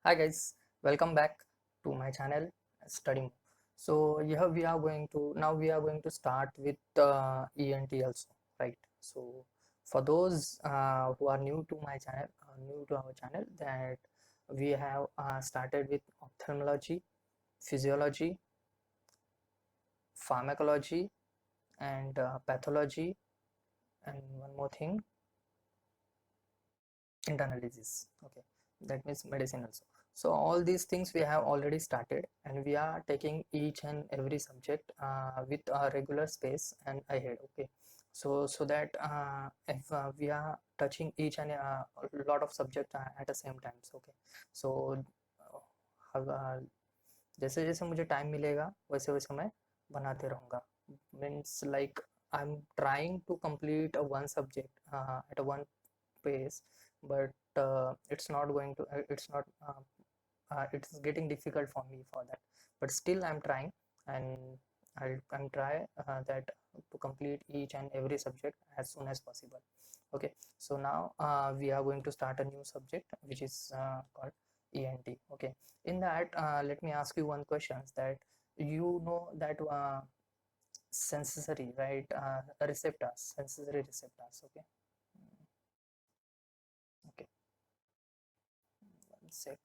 Hi guys, welcome back to my channel Studying. So here we are going to start with ENT also, right? So for those who are new to my channel, new to our channel, that we have started with ophthalmology, physiology, pharmacology, and pathology, and one more thing, internal disease. Okay, that means medicine also. So all these things we have already started, and we are taking each and every subject with a regular space and ahead. Okay, so that if we are touching each and a lot of subject at the same times. Okay, so जैसे जैसे मुझे time मिलेगा वैसे वैसे मैं बनाते रहूँगा. Means like I am trying to complete one subject at a one pace, but it's not going to it's getting difficult for me for that, but still I'm trying, and I'm try that to complete each and every subject as soon as possible. Okay, so now we are going to start a new subject which is called ENT. Okay, in that let me ask you one question, that you know that sensory, right? Receptors, sensory receptors. Okay. Okay, one sec.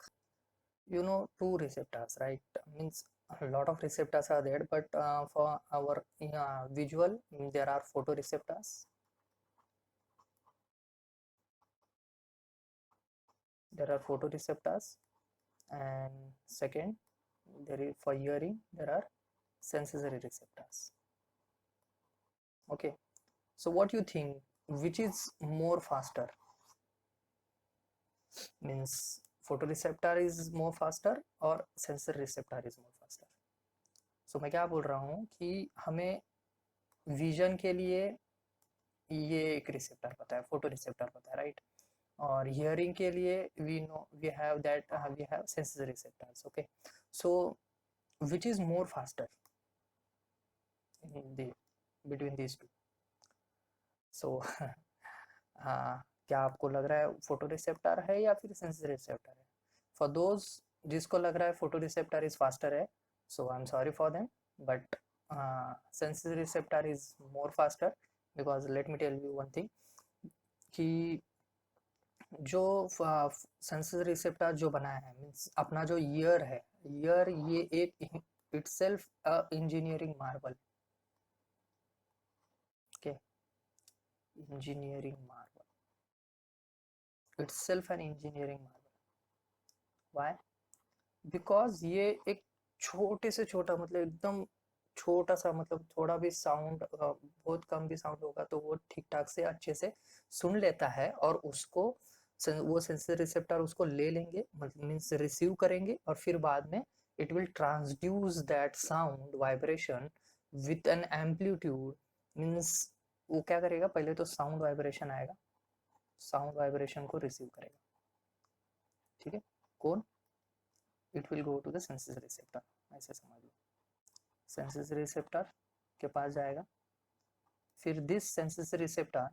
You know, two receptors, right? Means a lot of receptors are there, but for our visual, there are photoreceptors. There are photoreceptors, and second, there is for hearing there are sensory receptors. Okay, so what you think? Which is more faster? Means photoreceptor is more faster or sensory receptor is more faster? So मैं क्या बोल रहा हूँ कि हमें vision के लिए ये एक रिसेप्टर पता है, फोटो रिसेप्टर पता है, राइट? और हियरिंग के लिए we know we have that we have sensory receptors. Okay, so which is more faster in the between these two? So क्या आपको लग रहा है फोटो रिसेप्टर है या फिर सेंसरी रिसेप्टर है? फॉर दोज जिसको लग रहा है फोटो रिसेप्टर इज फास्टर है, so I am sorry for them, but sensory receptor is more faster. Because let me tell you one thing कि जो सेंसरी रिसेप्टर जो बनाया है, मीन्स अपना जो ईयर है, ईयर ये एक itself engineering Marvel. Okay, engineering Marvel, itself an engineering Marvel. Why? Because ये एक छोटे से छोटा, मतलब एकदम छोटा सा, मतलब थोड़ा भी साउंड, बहुत कम भी साउंड होगा तो वो ठीक ठाक से अच्छे से सुन लेता है, और उसको वो सेंसरी रिसेप्टर उसको ले लेंगे, मतलब मीन्स रिसीव करेंगे, और फिर बाद में it will transduce that sound vibration with an amplitude. Means वो क्या करेगा, पहले तो साउंड वाइब्रेशन आएगा, साउंड वाइब्रेशन को रिसीव करेगा. ठीक है, कौन? It will go to the sensory receptor. ऐसे समझ लो, सेंसरी रिसेप्टर के पास जाएगा, फिर this sensory receptor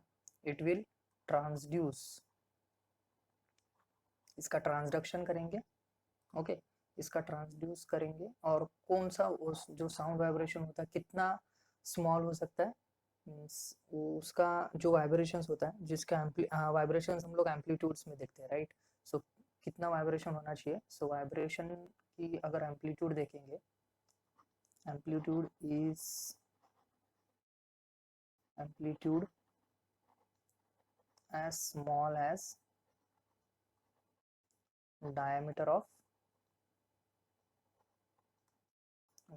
it will transduce, इसका ट्रांसडक्शन करेंगे. ओके, इसका ट्रांसड्यूस करेंगे, और कौन सा उस जो साउंड वाइब्रेशन होता है कितना स्मॉल हो सकता है, मीन्स उसका जो वाइब्रेशंस होता है, जिसका वाइब्रेशंस हम लोग एम्पलीट्यूड्स में देखते हैं, राइट? सो कितना वाइब्रेशन होना चाहिए? सो वाइब्रेशन की अगर एम्पलीट्यूड देखेंगे, amplitude is amplitude as small as diameter of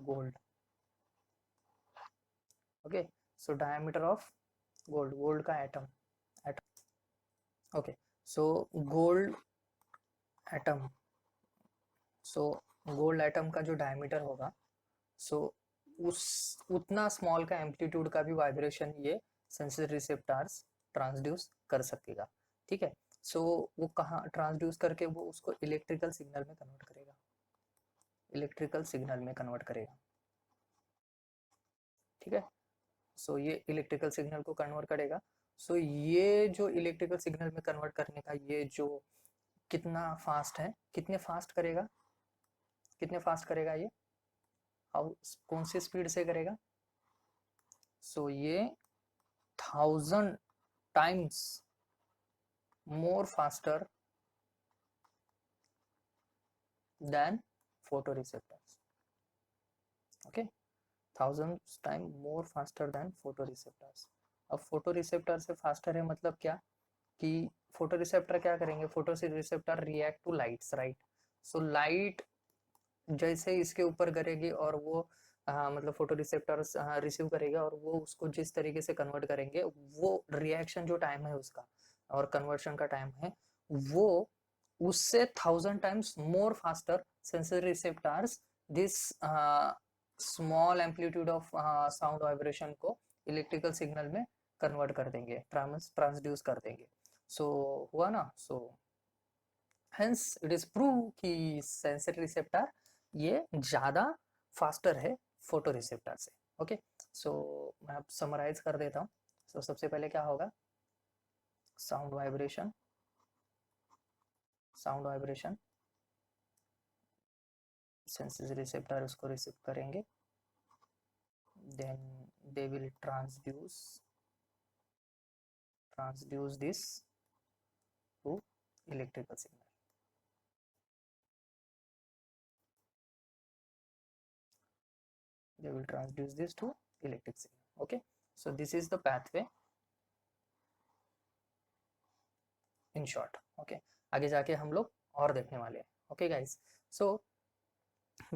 gold. Okay, so diameter of gold का atom. Okay, so gold atom, so gold atom का जो डायमीटर होगा, so उस उतना स्मॉल का एम्पलीट्यूड का भी वाइब्रेशन ये सेंसरी रिसेप्टर्स ट्रांसड्यूस कर सकेगा. ठीक है, सो वो कहाँ ट्रांसड्यूस करके वो उसको इलेक्ट्रिकल सिग्नल में कन्वर्ट करेगा, इलेक्ट्रिकल सिग्नल में कन्वर्ट करेगा. ठीक है, सो ये इलेक्ट्रिकल सिग्नल को कन्वर्ट करेगा. सो ये जो इलेक्ट्रिकल सिग्नल में कन्वर्ट करने का ये जो कितना फास्ट है, कितने फास्ट करेगा, कितने फास्ट करेगा ये, हाउ, कौन सी स्पीड से करेगा? सो ये 1000 times more faster than photoreceptors. Okay, 1000 times more faster than photoreceptors. अब फोटोरिसेप्टर से फास्टर है मतलब क्या कि फोटोरिसेप्टर क्या करेंगे, photoreceptor react to lights, right? So light जैसे इसके ऊपर करेगी और वो मतलब फोटो रिसेप्टर्स रिसीव करेगा और वो उसको जिस तरीके से कन्वर्ट करेंगे, वो रिएक्शन जो टाइम है उसका और कन्वर्शन का टाइम है वो उससे 1000 times more faster sensory receptors this small amplitude of sound vibration को इलेक्ट्रिकल सिग्नल में कन्वर्ट कर देंगे, ट्रांसड्यूस कर देंगे। सो हुआ ना? So hence it is prove कि सेंसरी रिसेप्टर ये ज़्यादा फास्टर है फोटो रिसेप्टर से। ओके, सो मैं अब समराइज कर देता हूँ। सो सबसे पहले क्या होगा, sound vibration, sound vibration sensory receptor उसको रिसीव करेंगे, then they will transduce this to electrical signal. They will transduce this to electric signal. Okay, so this is the pathway in short. Okay, आगे जाके हम लोग और देखने वाले हैं। Okay guys, so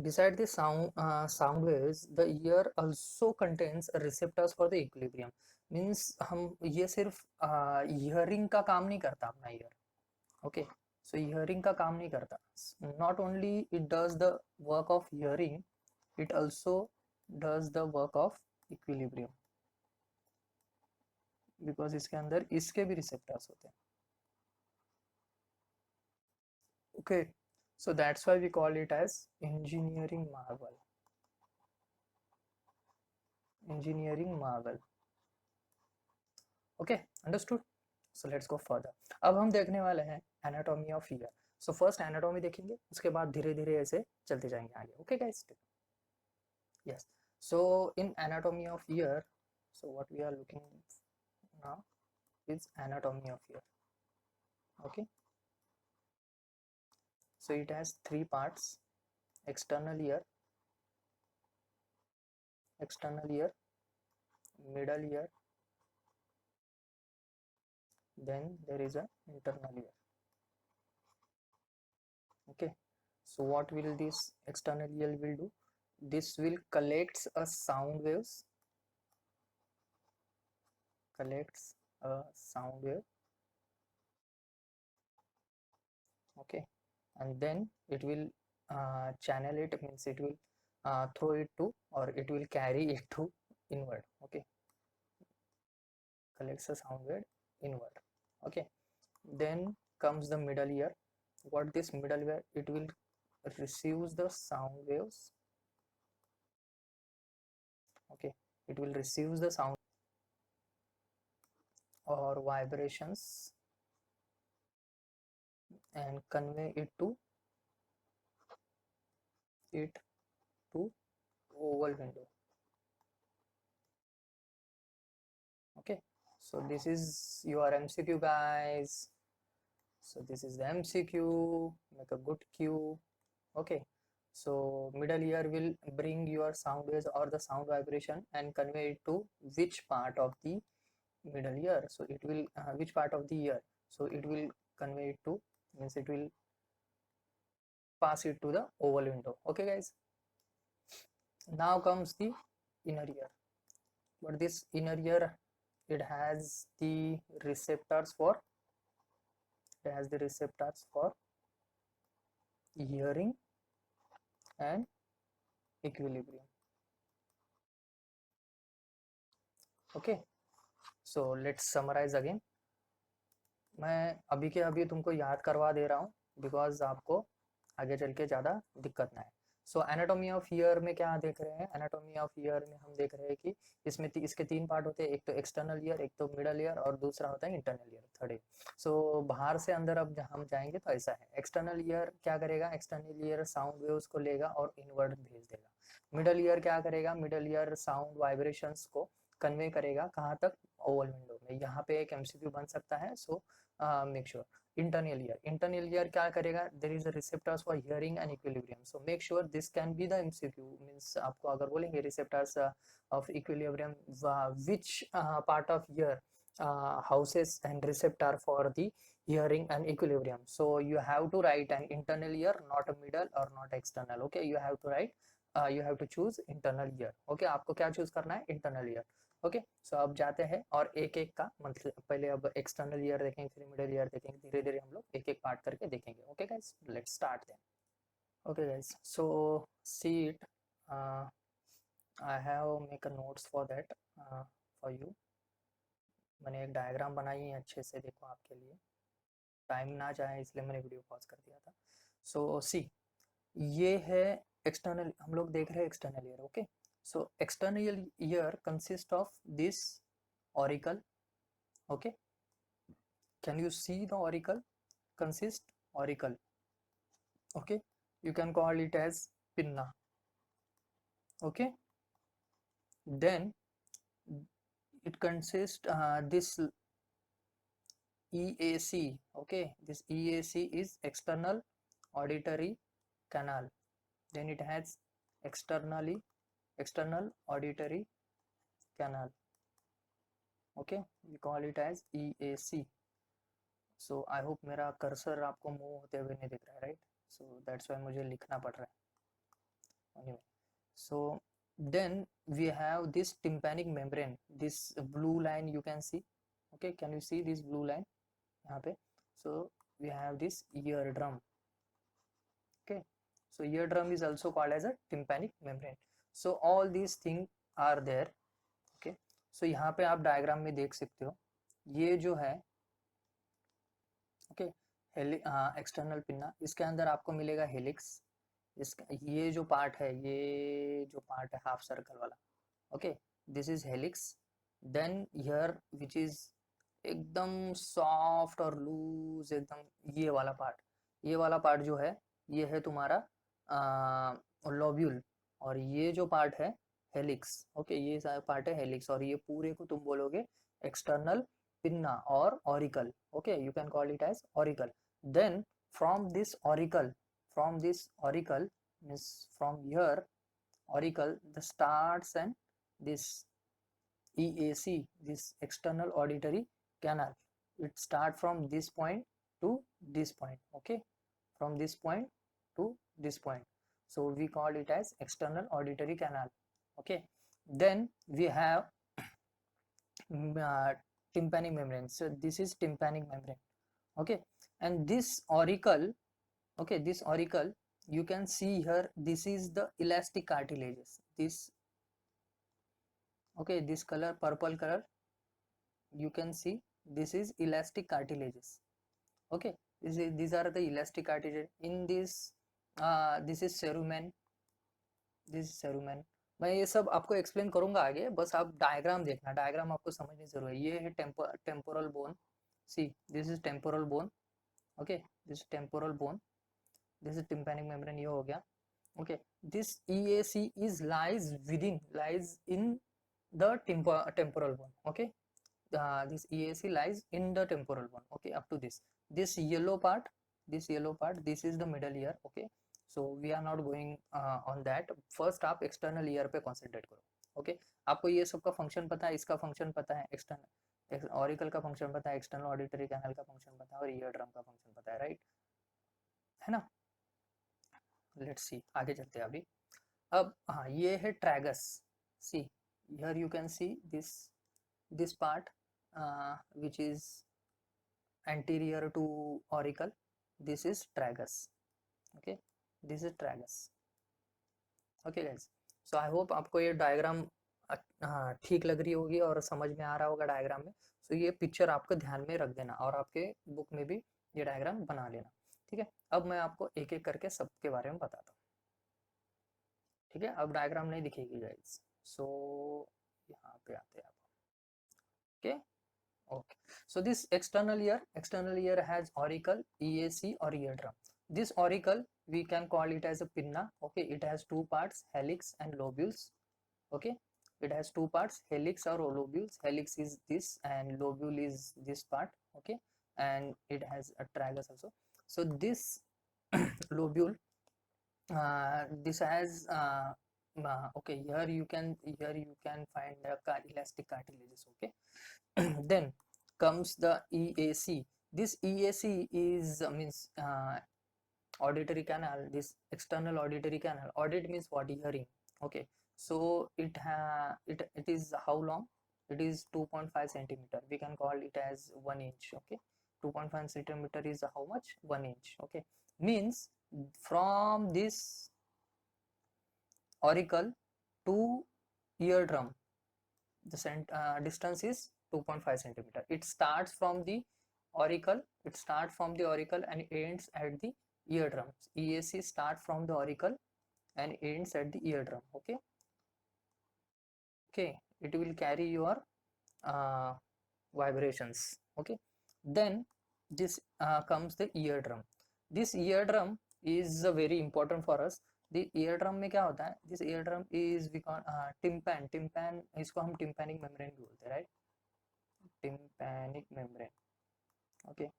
beside the sound waves, the ear also contains receptors for the equilibrium. Means हम ये सिर्फ hearing का काम नहीं करता अपना ear. Okay, so hearing का काम नहीं करता, not only it does the work of hearing, it also does the work of equilibrium, because इसके अंदर इसके भी receptors होते हैं। Okay, so that's why we call it as engineering marvel. Engineering marvel. Okay, understood? So let's go further. अब हम देखने वाले हैं anatomy of ear. So first anatomy देखेंगे, उसके बाद धीरे धीरे ऐसे चलते जाएंगे आगे. Okay guys? Yes. So in anatomy of ear, so what we are looking now is anatomy of ear. Okay. So it has 3 parts: external ear, middle ear, then there is a internal ear. Okay, so what will this external ear will do? This will collects a sound wave, okay, and then it will channel it, means it will throw it to, or it will carry it to inward. Okay, collects a sound wave inward. Okay, then comes the middle ear. What this middle ear, it will receives the sound waves. Okay, it will receives the sound or vibrations and convey it to oval window. Okay, so this is your MCQ guys. So this is the MCQ, make a good Q. Okay, so middle ear will bring your sound waves or the sound vibration and convey it to which part of the middle ear. So it will which part of the ear, so it will convey it to, means it will pass it to the oval window. Okay guys, now comes the inner ear. But this inner ear, it has the receptors for hearing and equilibrium. Okay, so let's summarize again. मैं अभी के अभी तुमको याद करवा दे रहा हूँ, because आपको आगे चल के ज़्यादा दिक्कत ना है. सो एनाटॉमी ऑफ ईयर में क्या देख रहे हैं, एनाटॉमी ऑफ ईयर में हम देख रहे हैं कि इसमें इसके 3 पार्ट होते हैं, एक तो एक्सटर्नल ईयर, एक तो मिडल ईयर और दूसरा होता है इंटरनल ईयर, थर्ड ईयर। सो बाहर से अंदर अब हम जाएंगे तो ऐसा है, एक्सटर्नल ईयर क्या करेगा, एक्सटर्नल ईयर साउंड वेव्स को लेगा और इनवर्ड भेज देगा। मिडल ईयर क्या करेगा, मिडल ईयर साउंड वाइब्रेशंस को कन्वे करेगा कहाँ तक, ओवल विंडो में। यहाँ पे एक एमसीक्यू बन सकता है, so make sure. Internal ear क्या करेगा, there is a receptors for hearing and equilibrium, so make sure this can be the MCQ. Means आपको अगर बोलेंगे receptors of equilibrium, which part of ear houses and receptor for the hearing and equilibrium, so you have to write an internal ear, not a middle or not external. Okay, you have to write you have to choose internal ear. Okay, आपको क्या choose करना है, internal ear. Okay, सो अब जाते हैं और एक एक का मतलब पहले अब एक्सटर्नल ईयर देखेंगे, फिर मिडल ईयर देखेंगे, धीरे धीरे हम लोग एक एक पार्ट करके देखेंगे। Okay guys, let's start then. Okay guys, so see it, I have make a notes for that for you. मैंने एक डायग्राम बनाई है अच्छे से, देखो आपके लिए, टाइम ना जाए इसलिए मैंने वीडियो पॉज कर दिया था। सो सी, ये है एक्सटर्नल, हम लोग देख रहे हैं external ear. Okay, so external ear consists of this auricle. Okay, can you see the auricle? Consist auricle. Okay, you can call it as pinna. Okay, then it consists this EAC. Okay, this EAC is external auditory canal. Then it has external auditory canal. Okay, we call it as EAC. So I hope मेरा cursor आपको move होते हुए नहीं दिख रहा है, right? So that's why मुझे लिखना पड़ रहा है। Anyway, so then we have this tympanic membrane, this blue line you can see. Okay, can you see this blue line यहाँ पे? So we have this eardrum. Okay, so eardrum is also called as a tympanic membrane. So all these thing are there. Okay, so यहाँ पे आप diagram में देख सकते हो, ये जो है ओके एक्सटर्नल पिन्ना, इसके अंदर आपको मिलेगा हेलिक्स। इसका ये जो पार्ट है, ये जो पार्ट है हाफ सर्कल वाला, okay, this is helix. Then here which is एकदम सॉफ्ट और लूज एकदम, ये वाला पार्ट, ये वाला पार्ट जो है ये है तुम्हारा लोब्यूल, और ये जो पार्ट है हेलिक्स। ओके, ये सारा पार्ट है हेलिक्स, और ये पूरे को तुम बोलोगे external pinna or auricle. Okay, you can call it as auricle. Then from this auricle means from here auricle, the starts and this EAC, this external auditory canal, it start from this point to this point. Okay, from this point to this point, so we call it as external auditory canal. Okay, then we have tympanic membrane. So this is tympanic membrane. Okay, and this auricle, okay, this auricle you can see here, this is the elastic cartilages. This, okay, this color, purple color, you can see this is elastic cartilages. Okay, these are the elastic cartilages. In this this is cerumen, this is cerumen. मैं ये सब आपको explain करूंगा आगे, बस आप diagram देखना, diagram आपको समझनी जरूर है। ये है temporal bone, see this is temporal bone. Okay, this temporal bone, this is tympanic membrane, ये हो गया। Okay, this EAC is lies in the temporal bone. Okay, this EAC lies in the temporal bone. Okay, up to this yellow part, this is the middle ear. Okay, so we are not going on that. First आप external ear पे concentrate करो। okay, आपको ये सब का function पता है, इसका फंक्शन पता है, एक्सटर्नल ऑरिकल का फंक्शन पता है, एक्सटर्नल ऑडिटरी कैनल का फंक्शन पता है, और ईयर ड्रम का फंक्शन पता है, राइट? है ना? लेट्स सी, आगे चलते हैं अभी। अब हाँ, ये है tragus. See here you can C this part which is anterior to auricle, this is tragus. Okay, this is tragus. Okay guys, so I hope आपको ये डायग्राम ठीक लग रही होगी और समझ में आ रहा होगा डायग्राम में। so ये पिक्चर आपको ध्यान में रख देना और आपके बुक में भी ये डायग्राम बना लेना। ठीक है, अब मैं आपको एक एक करके सबके बारे में बताता हूँ। ठीक है, अब डायग्राम नहीं दिखेगी गाइस। सो यहाँ पे आते हैं आप। Okay okay, so this external ear has auricle, EAC or eardrum. This auricle we can call it as a pinna. Okay, it has two parts, helix and lobules. Okay, it has two parts, helix or lobules. Helix is this and lobule is this part. Okay, and it has a tragus also. So this lobule, this has okay, here you can find the elastic cartilages. Okay, then comes the EAC. This EAC is means auditory canal. This external auditory canal. Audit means what? Hearing. Okay, so it is how long? It is 2.5 centimeter. We can call it as 1 inch. Okay, 2.5 centimeter is how much? 1 inch. Okay, means from this auricle to eardrum, the distance is 2.5 centimeter. It starts from the auricle, and ends at the eardrums. EAC start from the auricle and ends at the eardrum. Okay, it will carry your uh, vibrations. Okay, then this comes the eardrum. This eardrum is very important for us. The eardrum में क्या होता है? This eardrum is we call tympan. इसको हम tympanic membrane भी बोलते हैं, right? Tympanic membrane. Okay,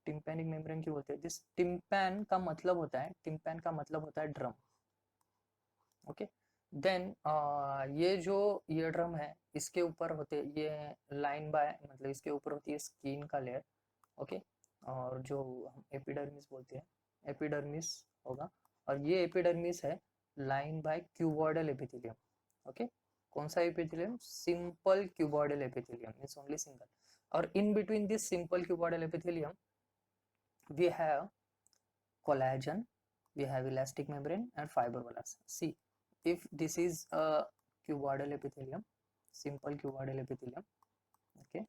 tympanic membrane क्यों बोलते हैं? This tympan का मतलब होता है ड्रम. ओके, देन ये जो ईयर ड्रम है, इसके ऊपर होते ये लाइन बाय मतलब इसके ऊपर होती है स्किन का लेयर. ओके, और जो हम एपिडर्मिस बोलते हैं, एपिडर्मिस होगा, और ये एपिडर्मिस है line by cuboidal epithelium. Okay, कौन सा epithelium? Simple cuboidal epithelium, means only single. और in between this simple cuboidal epithelium we have collagen, we have elastic membrane and fibroblasts. See, if this is a cuboidal epithelium, simple cuboidal epithelium, okay,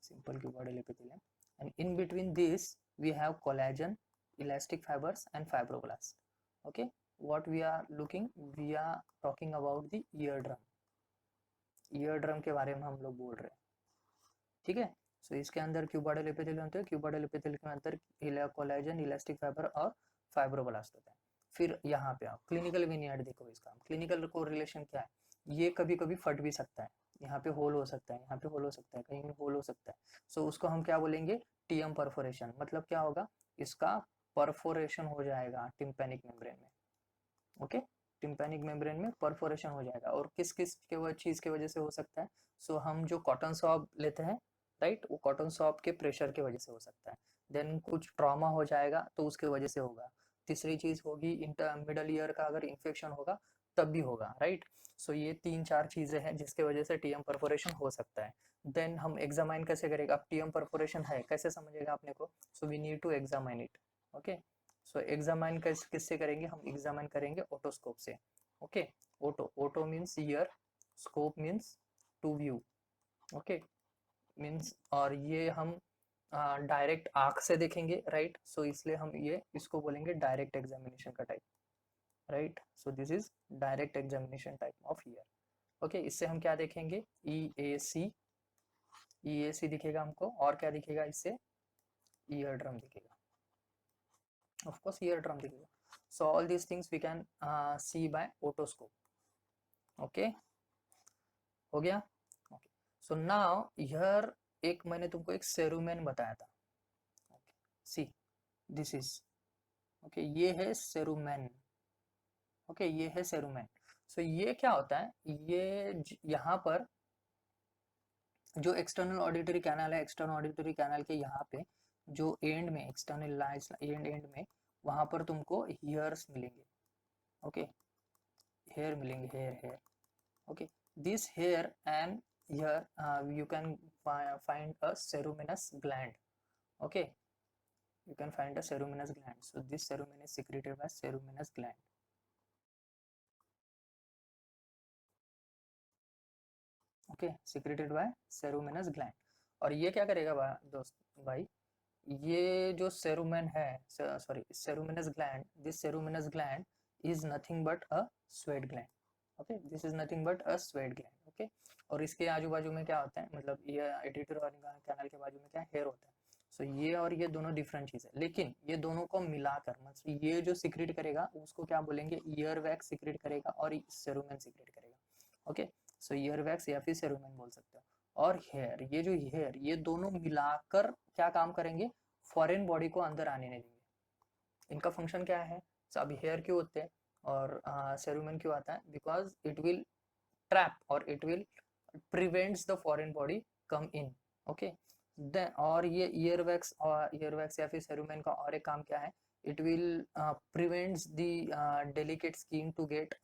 simple cuboidal epithelium, and in between this we have collagen, elastic fibers and fibroblasts. Okay, what we are talking about the eardrum के बारे में हम लोग बोल रहे हैं. ठीक है, सो इसके अंदर क्यूबॉइडल एपिथेलियम होते हैं. क्यूबॉइडल एपिथेलियम के अंदर कोलेजन, इलास्टिक फाइबर और फाइब्रोब्लास्ट होता है. फिर यहाँ पे आओ, क्लिनिकल विनियार्ड देखो इसका. क्लिनिकल कोरिलेशन क्या है? ये कभी कभी फट भी सकता है, यहाँ पे होल हो सकता है, यहाँ पे होल हो सकता है, कहीं होल हो सकता है. सो उसको हम क्या बोलेंगे? TM perforation. मतलब क्या होगा? इसका परफोरेशन हो जाएगा टिम्पैनिक मेम्ब्रेन में. ओके, टिम्पैनिक मेम्ब्रेन में परफोरेशन हो जाएगा. और किस किस के चीज की वजह से हो सकता है? सो हम जो कॉटन सॉब लेते हैं, राइट, वो कॉटन सॉब के प्रेशर की वजह से हो सकता है. देन कुछ ट्रॉमा हो जाएगा तो उसके वजह से होगा. तीसरी चीज होगी मिडल ईयर का अगर इन्फेक्शन होगा तब भी होगा, राइट. सो ये 3-4 चीजें हैं जिसके वजह से टीएम परफोरेशन हो सकता है. देन हम एग्जामाइन कैसे करेगा? अब टीएम परफोरेशन है कैसे समझेगा अपने को? So we need to examine it. Okay, so examine किससे करेंगे? हम एग्जामाइन करेंगे ओटोस्कोप से. Okay, oto means ear, scope means to view. Okay, means, और ये हम डायरेक्ट आंख से देखेंगे, राइट. सो इसलिए हम ये इसको बोलेंगे डायरेक्ट एग्जामिनेशन का type, right. So this is direct examination type of year. Okay, इससे हम क्या देखेंगे? EAC दिखेगा हमको. और क्या दिखेगा इससे? ईयर ड्रम दिखेगा, ऑफ कोर्स ईयर ड्रम दिखेगा. So all these things we can see by otoscope. Okay, हो गया. ओके, सो नाउ हियर एक मैंने तुमको एक सेरुमेन बताया था. सी, दिस इज, ओके, ये है सेरुमेन. ओके, ये है सेरुमेन. सो ये क्या होता है? ये यहाँ पर जो एक्सटर्नल ऑडिटरी कैनाल है, एक्सटर्नल ऑडिटरी कैनाल के यहाँ पे जो एंड में, एक्सटर्नल लाइंस एंड में, वहां पर तुमको हेयर्स मिलेंगे. ओके, हेयर मिलेंगे, hair. Okay, this hair and here you can find a ceruminous gland. Okay, you can find a ceruminous gland. So this cerumen is secreted by ceruminous gland. Okay, secreted by ceruminous gland. और ये क्या करेगा भाई, ये जो cerumen है, sorry, ceruminous gland, this ceruminous gland is nothing but a sweat gland. Okay, this is nothing but a sweat gland. Okay, और इसके आजू बाजू में क्या होता है, मतलब ये एडिटर कैनाल के बाजू में क्या हेयर होता है. सो ये और ये दोनों डिफरेंट चीज है, लेकिन ये दोनों को मिलाकर मतलब ये जो सिक्रेट करेगा उसको क्या बोलेंगे, ईयर वैक्स सिक्रेट करेगा और सेरुमेन सिक्रेट करेगा. ओके, सो ईयर वैक्स या फिर सेरुमेन बोल सकते हो. और हेयर, ये जो हेयर, ये दोनों मिलाकर क्या काम करेंगे, फॉरेन बॉडी को अंदर आने नहीं देंगे. इनका फंक्शन क्या है. अभी हेयर क्यों होते हैं और सेरुमेन क्यों आता है, because it will trap or it will prevents the foreign body come in. okay, then और ये earwax या फिर cerumen का और एक काम क्या है, it will prevents the delicate skin to get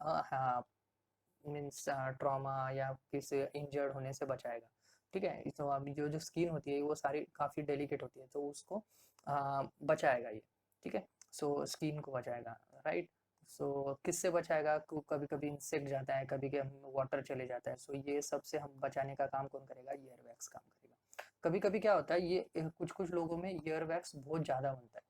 means trauma या किसी इंजर्ड होने से बचाएगा. ठीक है, तो अभी जो स्किन होती है वो सारी काफ़ी डेलिकेट होती है, तो उसको बचाएगा ये. ठीक है, सो स्किन को बचाएगा, राइट. सो किससे बचाएगा, कभी कभी इंसेक्ट जाता है, कभी कभी वाटर चले जाता है. सो ये सबसे हम बचाने का काम कौन करेगा, ईयर वैक्स काम करेगा. कभी कभी क्या होता है, ये कुछ कुछ लोगों में ईयर वैक्स बहुत ज़्यादा बनता है.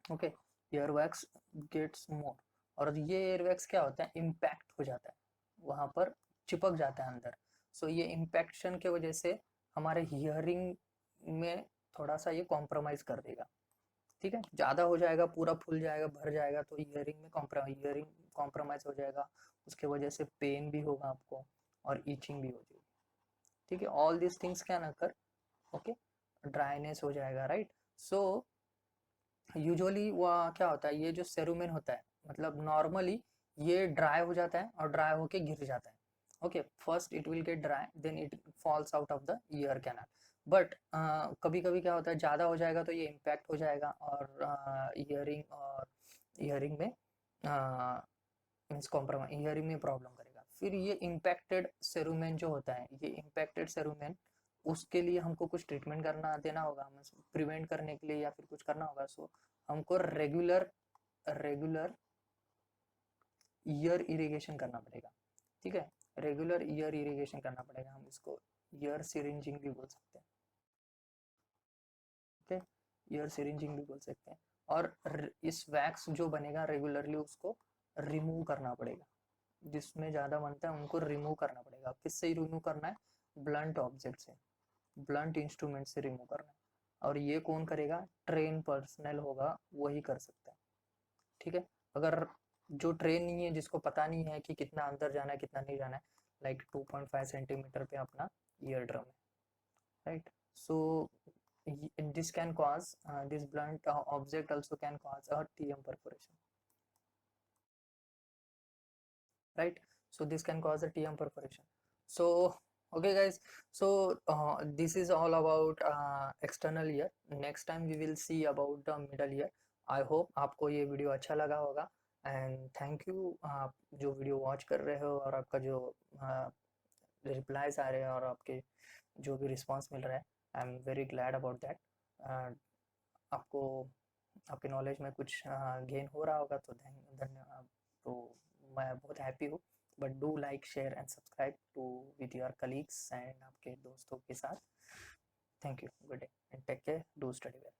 Okay, ear wax gets more, और ये ईयर वैक्स क्या होता है, इम्पैक्ट हो जाता है, वहाँ पर चिपक जाता है अंदर. सो ये इम्पैक्शन के वजह से हमारे हियरिंग में थोड़ा सा ये कॉम्प्रोमाइज कर देगा. ठीक है, ज़्यादा हो जाएगा, पूरा फूल जाएगा, भर जाएगा, तो ईयरिंग कॉम्प्रोमाइज हो जाएगा. उसके वजह से पेन भी होगा आपको और ईचिंग भी हो जाएगी. ठीक है, ऑल दिस थिंग्स क्या ना कर. ओके, ड्राइनेस हो जाएगा, राइट. सो यूजुअली वो क्या होता है, ये जो सेरुमेन होता है, मतलब नॉर्मली ये ड्राई हो जाता है और ड्राई होके गिर जाता है. Okay, first it will get dry, then it falls out of the ear canal. But कभी कभी क्या होता है, ज़्यादा हो जाएगा तो ये इम्पैक्ट हो जाएगा और ईयरिंग में मीन्स कॉम्प्रोमाइज, ईयरिंग में प्रॉब्लम करेगा. फिर ये इम्पैक्टेड सेरुमेन जो होता है, ये इम्पैक्टेड सेरुमेन, उसके लिए हमको कुछ ट्रीटमेंट करना देना होगा, प्रिवेंट करने के लिए या फिर कुछ करना होगा. सो हमको रेगुलर रेगुलर ईयर इरिगेशन करना पड़ेगा. ठीक है, रेगुलर ईयर इरिगेशन करना पड़ेगा, हम इसको ईयर सिरिंजिंग भी बोल सकते हैं. ओके, ईयर सिरिंजिंग भी बोल सकते हैं. और इस वैक्स जो बनेगा रेगुलरली उसको रिमूव करना पड़ेगा. जिसमें ज़्यादा बनता है उनको रिमूव करना पड़ेगा. किससे रिमूव करना है, ब्लंट ऑब्जेक्ट से, ब्लंट इंस्ट्रूमेंट से रिमूव करना है. और ये कौन करेगा, ट्रेन पर्सनल होगा वही कर सकता है. ठीक है, अगर जो ट्रेन नहीं है, जिसको पता नहीं है कि कितना अंदर जाना है कितना नहीं जाना है, लाइक 2.5 सेंटीमीटर पे अपना ईयर ड्रम है, right. So this can cause this blunt object also can cause a TM perforation, right. So this can cause a TM perforation. So okay guys, so this is all about external ear. Next time we will see about the middle ear. I hope आपको ये video अच्छा लगा होगा, and thank you आप जो video watch कर रहे हो और आपका जो रिप्लाईज आ रहे हैं और आपके जो भी रिस्पांस मिल रहा है, I am very glad about that. आपको आपके नॉलेज में कुछ गेन हो रहा होगा तो धन्यवाद. तो मैं बहुत हैप्पी हूँ. But do like, share and subscribe to with your colleagues and आपके दोस्तों के साथ. Thank you, good day and take care, do study well.